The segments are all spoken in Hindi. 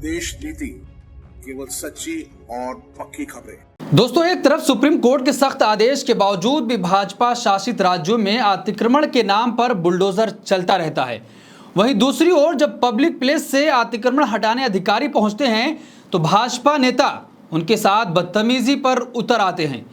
देश नीति, केवल सच्ची और पक्की खबरें। दोस्तों, एक तरफ सुप्रीम कोर्ट के सख्त आदेश के बावजूद भी भाजपा शासित राज्यों में अतिक्रमण के नाम पर बुलडोजर चलता रहता है। वहीं दूसरी ओर जब पब्लिक प्लेस से अतिक्रमण हटाने अधिकारी पहुंचते हैं तो भाजपा नेता उनके साथ बदतमीजी पर उतर आते हैं।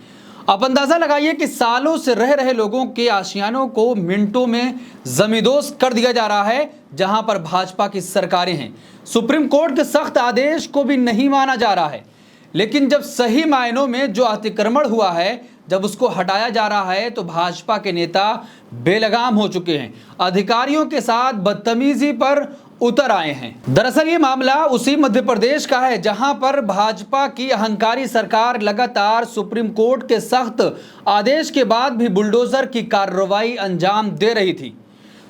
आप अंदाजा लगाइए कि सालों से रह रहे लोगों के आशियानों को मिनटों में जमींदोज कर दिया जा रहा है, जहां पर भाजपा की सरकारें हैं। सुप्रीम कोर्ट के सख्त आदेश को भी नहीं माना जा रहा है, लेकिन जब सही मायनों में जो अतिक्रमण हुआ है, जब उसको हटाया जा रहा है तो भाजपा के नेता बेलगाम हो चुके हैं, अधिकारियों के साथ बदतमीजी पर उतर आए हैं। दरअसल ये मामला उसी मध्य प्रदेश का है, जहां पर भाजपा की अहंकारी सरकार लगातार सुप्रीम कोर्ट के सख्त आदेश के बाद भी बुलडोजर की कार्रवाई अंजाम दे रही थी।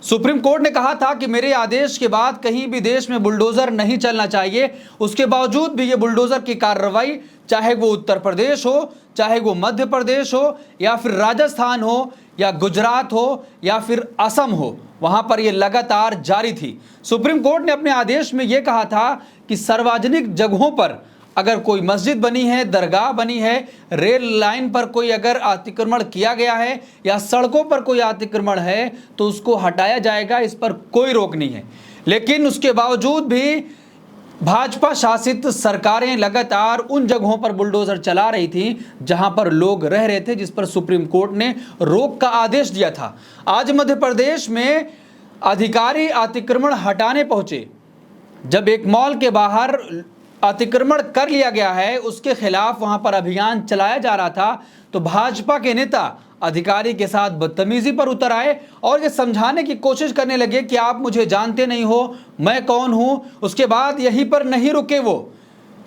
सुप्रीम कोर्ट ने कहा था कि मेरे आदेश के बाद कहीं भी देश में बुलडोजर नहीं चलना चाहिए। उसके बावजूद भी ये बुलडोजर की कार्रवाई, चाहे वो उत्तर प्रदेश हो, चाहे वो मध्य प्रदेश हो, या फिर राजस्थान हो, या गुजरात हो, या फिर असम हो, वहां पर ये लगातार जारी थी। सुप्रीम कोर्ट ने अपने आदेश में ये कहा था कि सार्वजनिक जगहों पर अगर कोई मस्जिद बनी है, दरगाह बनी है, रेल लाइन पर कोई अगर अतिक्रमण किया गया है, या सड़कों पर कोई अतिक्रमण है तो उसको हटाया जाएगा, इस पर कोई रोक नहीं है। लेकिन उसके बावजूद भी भाजपा शासित सरकारें लगातार उन जगहों पर बुलडोजर चला रही थी जहां पर लोग रह रहे थे, जिस पर सुप्रीम कोर्ट ने रोक का आदेश दिया था। आज मध्य प्रदेश में अधिकारी अतिक्रमण हटाने पहुंचे। जब एक मॉल के बाहर अतिक्रमण कर लिया गया है, उसके खिलाफ वहां पर अभियान चलाया जा रहा था, तो भाजपा के नेता अधिकारी के साथ बदतमीजी पर उतर आए और ये समझाने की कोशिश करने लगे कि आप मुझे जानते नहीं हो, मैं कौन हूं। उसके बाद यहीं पर नहीं रुके, वो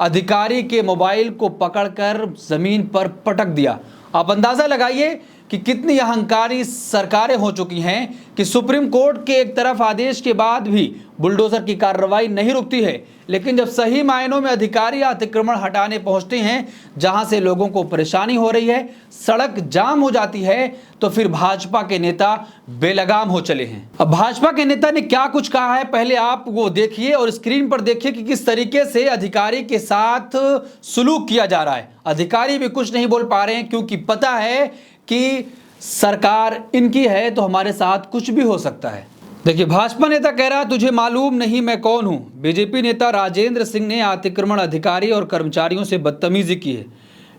अधिकारी के मोबाइल को पकड़कर जमीन पर पटक दिया। आप अंदाजा लगाइए कि कितनी अहंकारी सरकारें हो चुकी हैं कि सुप्रीम कोर्ट के एक तरफ आदेश के बाद भी बुलडोजर की कार्रवाई नहीं रुकती है, लेकिन जब सही मायनों में अधिकारी अतिक्रमण हटाने पहुंचते हैं, जहां से लोगों को परेशानी हो रही है, सड़क जाम हो जाती है, तो फिर भाजपा के नेता बेलगाम हो चले हैं। अब भाजपा के नेता ने क्या कुछ कहा है, पहले आप वो देखिए और स्क्रीन पर देखिए कि किस तरीके से अधिकारी के साथ सुलूक किया जा रहा है। अधिकारी भी कुछ नहीं बोल पा रहे हैं, क्योंकि पता है कि सरकार इनकी है तो हमारे साथ कुछ भी हो सकता है। देखिए, भाजपा नेता कह रहा तुझे मालूम नहीं मैं कौन हूं। बीजेपी नेता राजेंद्र सिंह ने अतिक्रमण अधिकारी और कर्मचारियों से बदतमीजी की है।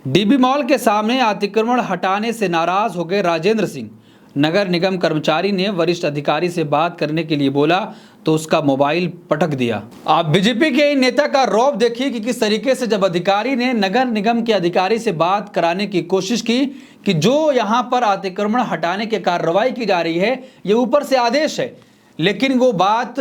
डीबी मॉल के सामने अतिक्रमण हटाने से नाराज हो गए राजेंद्र सिंह। नगर निगम कर्मचारी ने वरिष्ठ अधिकारी से बात करने के लिए बोला तो उसका मोबाइल पटक दिया। आप बीजेपी के इन नेता का रौब देखिए कि किस तरीके से जब अधिकारी ने नगर निगम के अधिकारी से बात कराने की कोशिश की कि जो यहाँ पर अतिक्रमण हटाने की कार्रवाई की जा रही है, ये ऊपर से आदेश है, लेकिन वो बात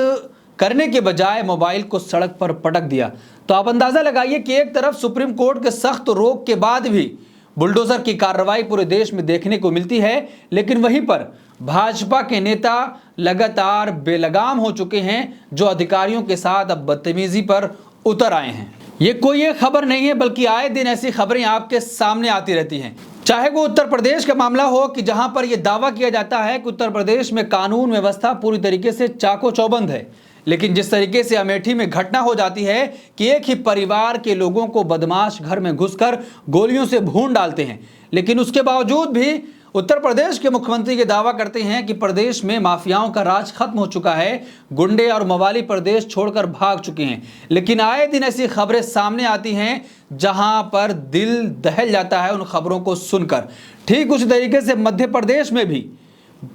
करने के बजाय मोबाइल को सड़क पर पटक दिया। तो आप अंदाजा लगाइए कि एक तरफ सुप्रीम कोर्ट के सख्त रोक के बाद भी बुलडोजर की कार्रवाई पूरे देश में देखने को मिलती है, लेकिन वहीं पर भाजपा के नेता लगातार बेलगाम हो चुके हैं, जो अधिकारियों के साथ अब बदतमीजी पर उतर आए हैं। ये कोई एक खबर नहीं है, बल्कि आए दिन ऐसी खबरें आपके सामने आती रहती हैं। चाहे वो उत्तर प्रदेश का मामला हो कि जहां पर यह दावा किया जाता है कि उत्तर प्रदेश में कानून व्यवस्था पूरी तरीके से चाको चौबंद है, लेकिन जिस तरीके से अमेठी में घटना हो जाती है कि एक ही परिवार के लोगों को बदमाश घर में घुसकर गोलियों से भून डालते हैं, लेकिन उसके बावजूद भी उत्तर प्रदेश के मुख्यमंत्री ये दावा करते हैं कि प्रदेश में माफियाओं का राज खत्म हो चुका है, गुंडे और मवाली प्रदेश छोड़कर भाग चुके हैं। लेकिन आए दिन ऐसी खबरें सामने आती हैं जहां पर दिल दहल जाता है उन खबरों को सुनकर। ठीक उसी तरीके से मध्य प्रदेश में भी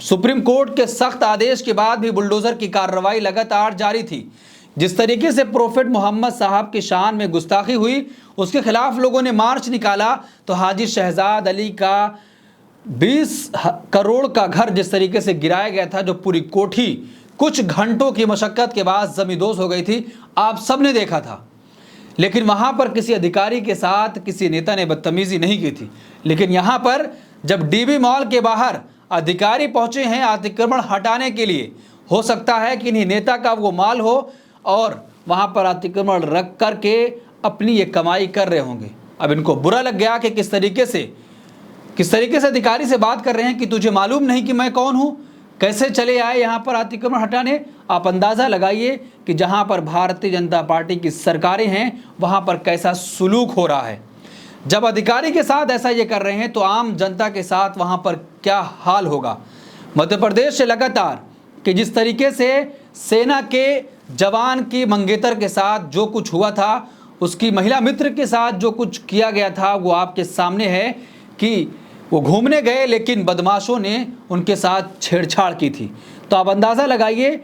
सुप्रीम कोर्ट के सख्त आदेश के बाद भी बुलडोजर की कार्रवाई लगातार जारी थी। जिस तरीके से प्रोफेट मोहम्मद साहब की शान में गुस्ताखी हुई, उसके खिलाफ लोगों ने मार्च निकाला, तो हाजी शहजाद अली का 20 करोड़ का घर जिस तरीके से गिराया गया था, जो पूरी कोठी कुछ घंटों की मशक्कत के बाद जमींदोज हो गई थी, आप सबने देखा था। लेकिन वहां पर किसी अधिकारी के साथ किसी नेता ने बदतमीजी नहीं की थी। लेकिन यहां पर जब डीबी मॉल के बाहर अधिकारी पहुंचे हैं अतिक्रमण हटाने के लिए, हो सकता है कि इन्हीं नेता का वो माल हो और वहां पर अतिक्रमण रख करके अपनी ये कमाई कर रहे होंगे। अब इनको बुरा लग गया कि किस तरीके से अधिकारी से बात कर रहे हैं कि तुझे मालूम नहीं कि मैं कौन हूं, कैसे चले आए यहाँ पर अतिक्रमण हटाने? आप अंदाज़ा लगाइए कि जहाँ पर भारतीय जनता पार्टी की सरकारें हैं वहाँ पर कैसा सुलूक हो रहा है। जब अधिकारी के साथ ऐसा ये कर रहे हैं तो आम जनता के साथ वहाँ पर क्या हाल होगा। मध्य प्रदेश से लगातार कि जिस तरीके से सेना के जवान की मंगेतर के साथ जो कुछ हुआ था, उसकी महिला मित्र के साथ जो कुछ किया गया था, वो आपके सामने है कि वो घूमने गए लेकिन बदमाशों ने उनके साथ छेड़छाड़ की थी। तो आप अंदाज़ा लगाइए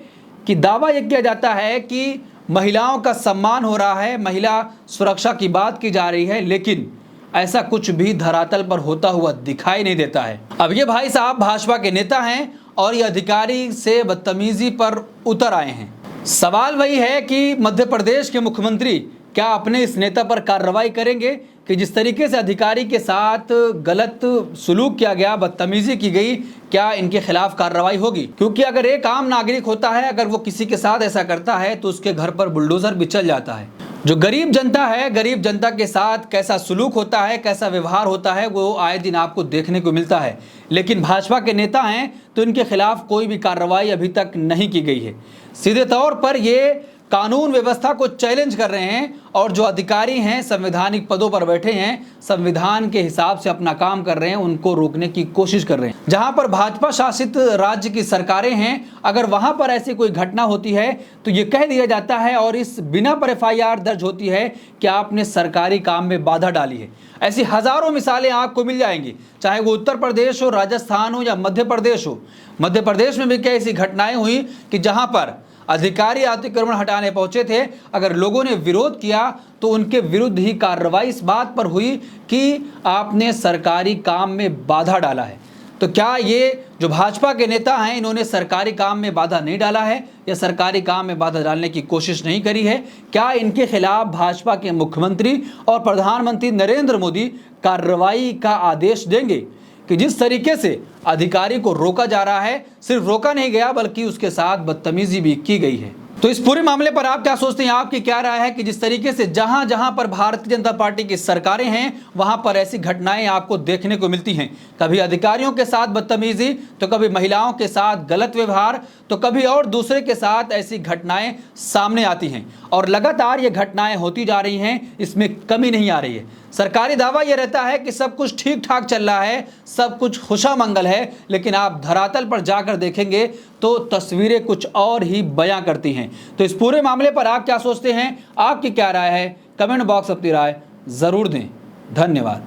कि दावा यह किया जाता है कि महिलाओं का सम्मान हो रहा है, महिला सुरक्षा की बात की जा रही है, लेकिन ऐसा कुछ भी धरातल पर होता हुआ दिखाई नहीं देता है। अब ये भाई साहब भाजपा के नेता हैं और ये अधिकारी से बदतमीजी पर उतर आए हैं। सवाल वही है कि मध्य प्रदेश के मुख्यमंत्री क्या अपने इस नेता पर कार्रवाई करेंगे कि जिस तरीके से अधिकारी के साथ गलत सुलूक किया गया, बदतमीजी की गई, क्या इनके खिलाफ कार्रवाई होगी? क्योंकि अगर एक आम नागरिक होता है, अगर वो किसी के साथ ऐसा करता है तो उसके घर पर बुलडोजर भी चल जाता है। जो गरीब जनता है, गरीब जनता के साथ कैसा सुलूक होता है, कैसा व्यवहार होता है, वो आए दिन आपको देखने को मिलता है। लेकिन भाजपा के नेता हैं तो इनके खिलाफ कोई भी कार्रवाई अभी तक नहीं की गई है। सीधे तौर पर ये कानून व्यवस्था को चैलेंज कर रहे हैं और जो अधिकारी हैं संवैधानिक पदों पर बैठे हैं, संविधान के हिसाब से अपना काम कर रहे हैं, उनको रोकने की कोशिश कर रहे हैं। जहां पर भाजपा शासित राज्य की सरकारें हैं, अगर वहां पर ऐसी कोई घटना होती है तो ये कह दिया जाता है और इस बिना पर FIR दर्ज होती है कि आपने सरकारी काम में बाधा डाली है। ऐसी हजारों मिसालें आपको मिल जाएंगी, चाहे वो उत्तर प्रदेश हो, राजस्थान हो या मध्य प्रदेश हो। मध्य प्रदेश में भी कई ऐसी घटनाएं हुई कि जहां पर अधिकारी अतिक्रमण हटाने पहुंचे थे, अगर लोगों ने विरोध किया तो उनके विरुद्ध ही कार्रवाई इस बात पर हुई कि आपने सरकारी काम में बाधा डाला है। तो क्या ये जो भाजपा के नेता हैं, इन्होंने सरकारी काम में बाधा नहीं डाला है या सरकारी काम में बाधा डालने की कोशिश नहीं करी है? क्या इनके खिलाफ भाजपा के मुख्यमंत्री और प्रधानमंत्री नरेंद्र मोदी कार्रवाई का आदेश देंगे कि जिस तरीके से अधिकारी को रोका जा रहा है, सिर्फ रोका नहीं गया बल्कि उसके साथ बदतमीजी भी की गई है? तो इस पूरे मामले पर आप क्या सोचते हैं? आपकी क्या राय है कि जिस तरीके से जहां जहां पर भारतीय जनता पार्टी की सरकारें हैं वहां पर ऐसी घटनाएं आपको देखने को मिलती हैं? कभी अधिकारियों के साथ बदतमीजी, तो कभी महिलाओं के साथ गलत व्यवहार, तो कभी और दूसरे के साथ ऐसी घटनाएं सामने आती हैं और लगातार ये घटनाएं होती जा रही हैं, इसमें कमी नहीं आ रही है। सरकारी दावा यह रहता है कि सब कुछ ठीक ठाक चल रहा है, सब कुछ खुशामंगल है, लेकिन आप धरातल पर जाकर देखेंगे तो तस्वीरें कुछ और ही बयां करती हैं। तो इस पूरे मामले पर आप क्या सोचते हैं? आपकी क्या राय है? कमेंट बॉक्स अपनी राय जरूर दें। धन्यवाद।